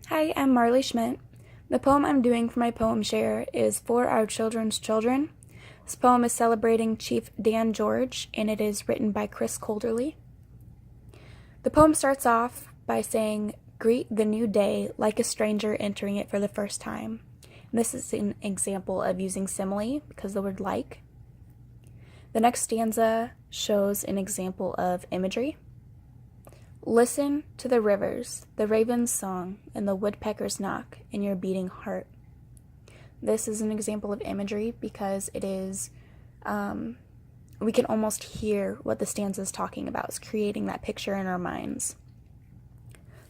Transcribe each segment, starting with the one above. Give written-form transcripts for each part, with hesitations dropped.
Hi, I'm Marley Schmidt. The poem I'm doing for my poem share is For Our Children's Children. This poem is celebrating Chief Dan George, and it is written by Chris Colderly. The poem starts off by saying, "Greet the new day like a stranger entering it for the first time." And this is an example of using simile because the word like. The next stanza shows an example of imagery. Listen to the rivers, the raven's song, and the woodpecker's knock in your beating heart. This is an example of imagery because it is, we can almost hear what the stanza is talking about. It's creating that picture in our minds.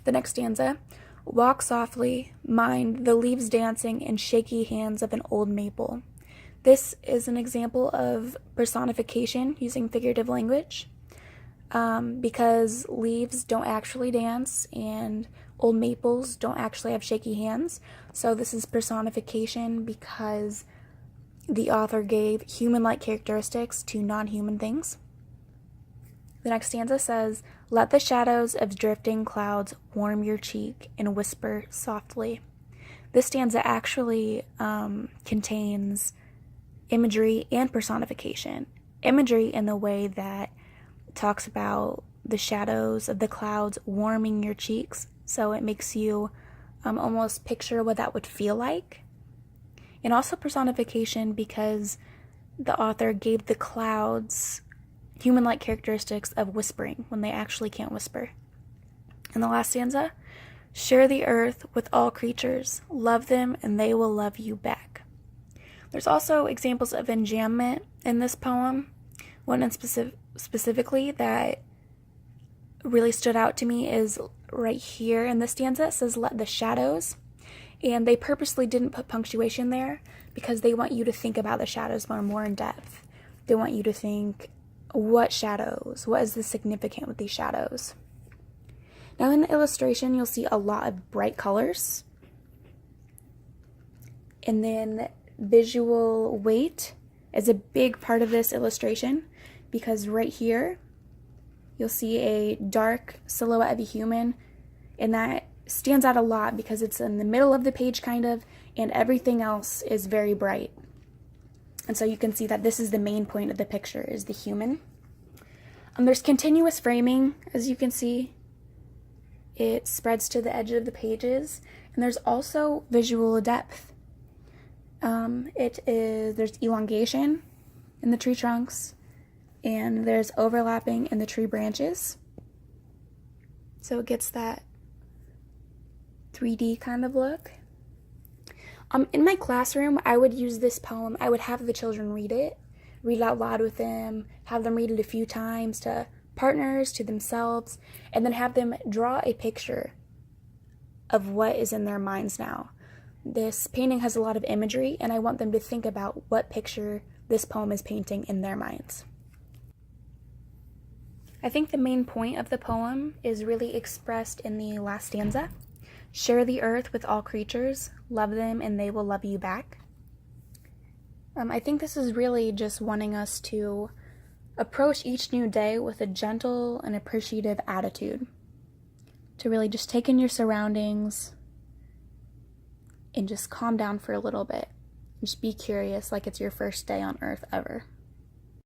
The next stanza, walk softly, mind the leaves dancing and shaky hands of an old maple. This is an example of personification using figurative language. Because leaves don't actually dance and old maples don't actually have shaky hands. So this is personification because the author gave human-like characteristics to non-human things. The next stanza says, let the shadows of drifting clouds warm your cheek and whisper softly. This stanza actually contains imagery and personification. Imagery in the way that talks about the shadows of the clouds warming your cheeks, so it makes you almost picture what that would feel like. And also personification because the author gave the clouds human-like characteristics of whispering when they actually can't whisper. And the last stanza, share the earth with all creatures, love them and they will love you back. There's also examples of enjambment in this poem. One in specifically that really stood out to me is right here in the stanza. It says, let the shadows. And they purposely didn't put punctuation there because they want you to think about the shadows more in depth. They want you to think, what shadows? What is the significant with these shadows? Now in the illustration, you'll see a lot of bright colors. And then visual weight is a big part of this illustration because right here you'll see a dark silhouette of a human, and that stands out a lot because it's in the middle of the page kind of, and everything else is very bright. And so you can see that this is the main point of the picture, is the human. There's continuous framing, as you can see. It spreads to the edge of the pages, and there's also visual depth. There's elongation in the tree trunks, and there's overlapping in the tree branches. So it gets that 3D kind of look. In my classroom, I would use this poem. I would have the children read it out loud with them, have them read it a few times to partners, to themselves, and then have them draw a picture of what is in their minds now. This painting has a lot of imagery, and I want them to think about what picture this poem is painting in their minds. I think the main point of the poem is really expressed in the last stanza. Share the earth with all creatures, love them and they will love you back. I think this is really just wanting us to approach each new day with a gentle and appreciative attitude. To really just take in your surroundings and just calm down for a little bit. Just be curious like it's your first day on earth ever.